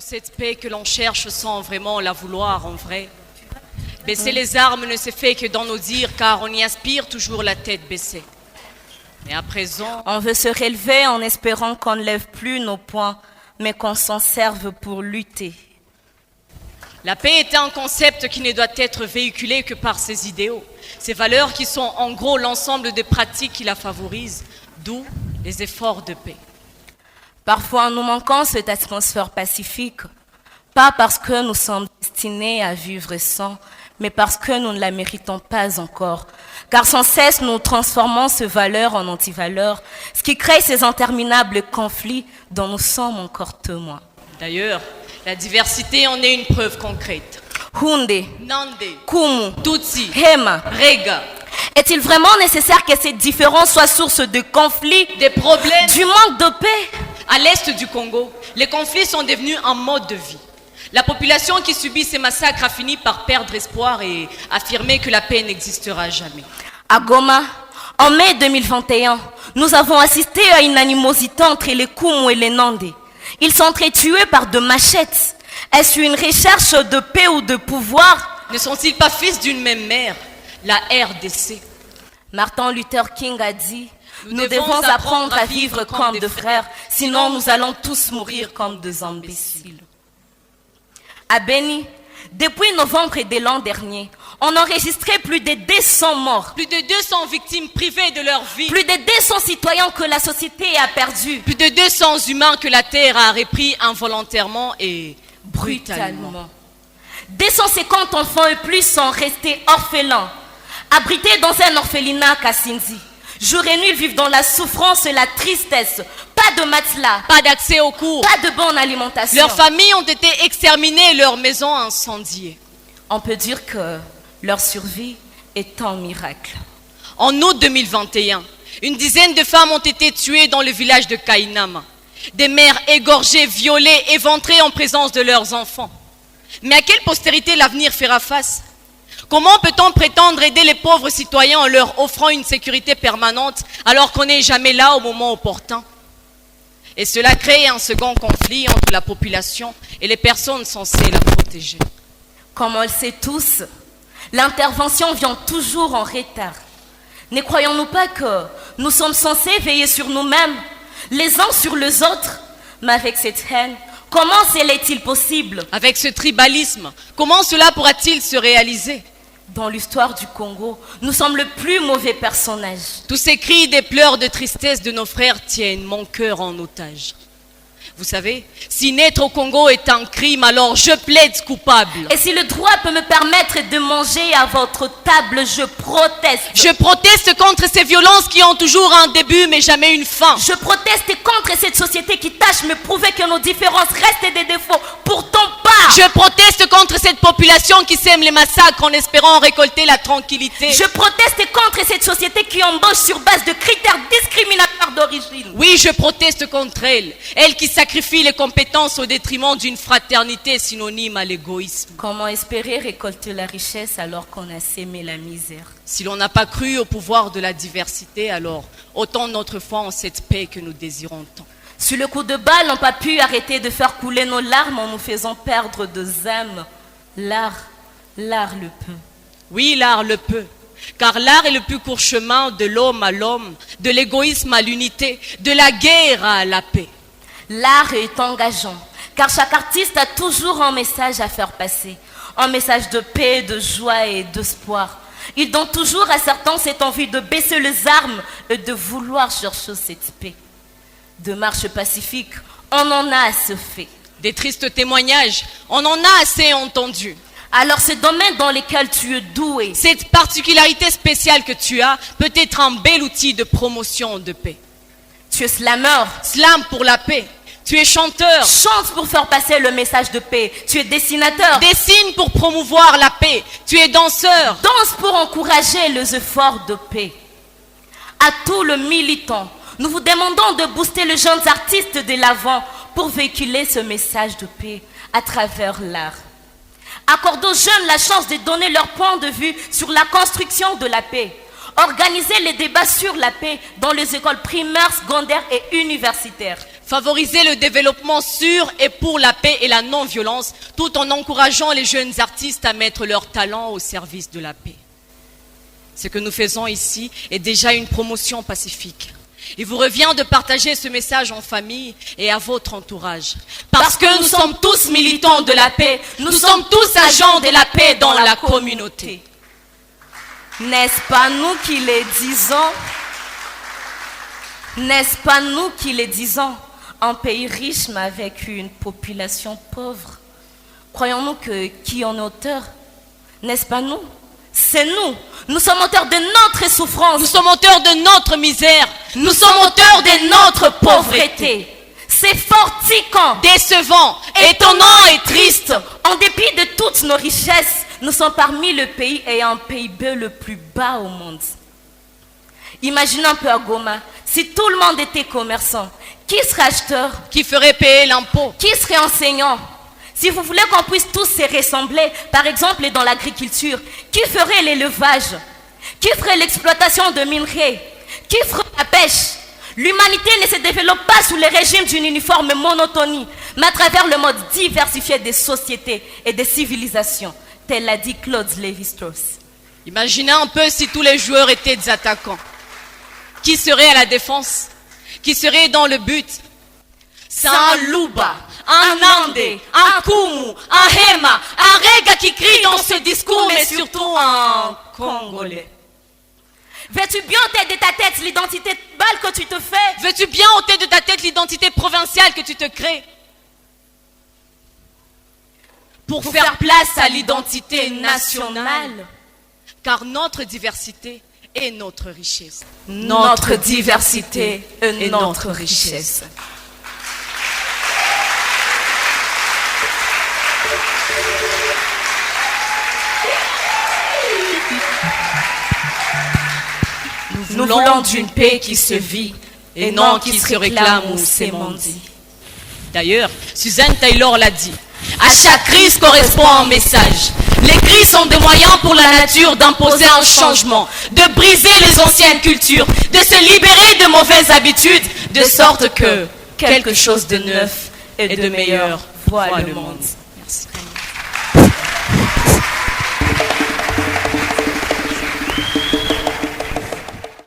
cette paix que l'on cherche sans vraiment la vouloir en vrai. Baisser les armes ne se fait que dans nos dires, car on y aspire toujours la tête baissée. Mais à présent, On veut se relever en espérant qu'on ne lève plus nos poings, mais qu'on s'en serve pour lutter. la paix est un concept qui ne doit être véhiculé que par ses idéaux, ces valeurs qui sont en gros l'ensemble des pratiques qui la favorisent, d'où les efforts de paix. Parfois, nous manquons cette atmosphère pacifique, pas parce que nous sommes destinés à vivre sans, mais parce que nous ne la méritons pas encore. Car sans cesse, nous transformons ces valeurs en antivaleurs, ce qui crée ces interminables conflits dont nous sommes encore témoins. D'ailleurs, la diversité en est une preuve concrète. Hunde, Nande, Kumu, Tutsi, Hema. Rega, Est-il vraiment nécessaire que ces différences soient source de conflits, des problèmes. du manque de paix? À l'est du Congo, les conflits sont devenus un mode de vie. La population qui subit ces massacres a fini par perdre espoir et affirmer que la paix n'existera jamais. À Goma, en mai 2021, nous avons assisté à une animosité entre les Kumu et les Nandé. Ils sont tués par de machettes. Est-ce une recherche de paix ou de pouvoir? Ne sont-ils pas fils d'une même mère, la RDC? Martin Luther King a dit: nous devons apprendre à vivre comme des frères, sinon nous allons tous mourir comme des imbéciles. À Beni, depuis novembre de l'an dernier, on a enregistré plus de 200 morts, Plus de 200 victimes privées de leur vie. plus de 200 citoyens que la société a perdus Plus de 200 humains que la terre a repris involontairement et brutalement. brutalement. 250 enfants et plus sont restés orphelins, abrités dans un orphelinat à Kasindi. Jour et nuit, ils vivent dans la souffrance et la tristesse. Pas de matelas, Pas d'accès aux cours. pas de bonne alimentation. Leurs familles ont été exterminées et leurs maisons incendiées. On peut dire que leur survie est un miracle. En août 2021, une dizaine de femmes ont été tuées dans le village de Kainama. Des mères égorgées, violées, éventrées en présence de leurs enfants. Mais à quelle postérité l'avenir fera face? Comment peut-on prétendre aider les pauvres citoyens en leur offrant une sécurité permanente alors qu'on n'est jamais là au moment opportun? Et cela crée un second conflit entre la population et les personnes censées la protéger. Comme on le sait tous, l'intervention vient toujours en retard. Ne croyons-nous pas que nous sommes censés veiller sur nous-mêmes, les uns sur les autres? Mais avec cette haine, comment cela est-il possible? Avec ce tribalisme, comment cela pourra-t-il se réaliser? Dans l'histoire du Congo, nous sommes le plus mauvais personnage. Tous ces cris des pleurs de tristesse de nos frères tiennent mon cœur en otage. Vous savez, si naître au Congo est un crime, alors je plaide coupable. Et si le droit peut me permettre de manger à votre table, je proteste. Je proteste contre ces violences qui ont toujours un début mais jamais une fin. Je proteste contre cette société qui tâche me prouver que nos différences restent des défauts. Pourtant pas. Je proteste contre cette population qui sème les massacres en espérant récolter la tranquillité. Je proteste contre cette société qui embauche sur base de critères discriminatoires d'origine. Oui, je proteste contre elle. Elle qui sacrifie les compétences au détriment d'une fraternité synonyme à l'égoïsme. Comment espérer récolter la richesse alors qu'on a sémé la misère? Si l'on n'a pas cru au pouvoir de la diversité, alors autant notre foi en cette paix que nous désirons tant. Sur le coup de balle, on n'a pas pu arrêter de faire couler nos larmes en nous faisant perdre des âmes. L'art le peut. Oui, l'art le peut. Car l'art est le plus court chemin de l'homme à l'homme, de l'égoïsme à l'unité, de la guerre à la paix. L'art est engageant, car chaque artiste a toujours un message à faire passer. Un message de paix, de joie et d'espoir. Il donne toujours à certains cette envie de baisser les armes et de vouloir chercher cette paix. De marches pacifiques, on en a assez fait. Des tristes témoignages, on en a assez entendu. Alors ce domaine dans lequel tu es doué, Cette particularité spéciale que tu as peut être un bel outil de promotion de paix. tu es slammer, Slam pour la paix. Tu es chanteur. chante pour faire passer le message de paix. Tu es dessinateur, Dessine pour promouvoir la paix. Tu es danseur. danse pour encourager les efforts de paix. À tous les militants, nous vous demandons de booster les jeunes artistes de l'avant pour véhiculer ce message de paix à travers l'art. Accordez aux jeunes la chance de donner leur point de vue sur la construction de la paix. Organisez les débats sur la paix dans les écoles primaires, secondaires et universitaires. Favoriser le développement sur et pour la paix et la non-violence, tout en encourageant les jeunes artistes à mettre leur talent au service de la paix. Ce que nous faisons ici est déjà une promotion pacifique. Il vous revient de partager ce message en famille et à votre entourage. Parce que nous sommes tous militants de la paix, nous sommes tous agents de la paix dans la communauté. N'est-ce pas nous qui les disons? N'est-ce pas nous qui les disons? Un pays riche mais avec une population pauvre. Croyons-nous que qui en est auteur? N'est-ce pas nous? C'est nous. Nous sommes auteurs de notre souffrance. Nous sommes auteurs de notre misère. Nous sommes auteurs de notre pauvreté. C'est fortifiant, décevant, étonnant et triste. En dépit de toutes nos richesses, nous sommes parmi les pays ayant un PIB le plus bas au monde. Imaginez un peu à Goma, si tout le monde était commerçant, qui serait acheteur? Qui ferait payer l'impôt? Qui serait enseignant? Si vous voulez qu'on puisse tous se ressembler, par exemple dans l'agriculture, qui ferait l'élevage? Qui ferait l'exploitation de minerais? Qui ferait la pêche? L'humanité ne se développe pas sous le régime d'une uniforme monotonie, mais à travers le mode diversifié des sociétés et des civilisations, tel l'a dit Claude Lévi-Strauss. Imaginez un peu si tous les joueurs étaient des attaquants. Qui serait à la défense? Qui serait dans le but? C'est un Luba, un Nandé, un Kumu, un Hema, un Rega qui crie dans ce discours, mais surtout un Congolais. Veux-tu bien ôter de ta tête l'identité balle que tu te fais? Veux-tu bien ôter de ta tête l'identité provinciale que tu te crées? Pour faire place à l'identité nationale. Car notre diversité est notre richesse. Notre diversité est notre richesse. Nous voulons d'une paix qui se vit et non qui se réclame ou s'émendie. D'ailleurs, Suzanne Taylor l'a dit. À chaque crise correspond un message. Les crises sont des moyens pour la nature d'imposer un changement, de briser les anciennes cultures, de se libérer de mauvaises habitudes, de sorte que quelque chose de neuf et de meilleur voit le monde. Merci.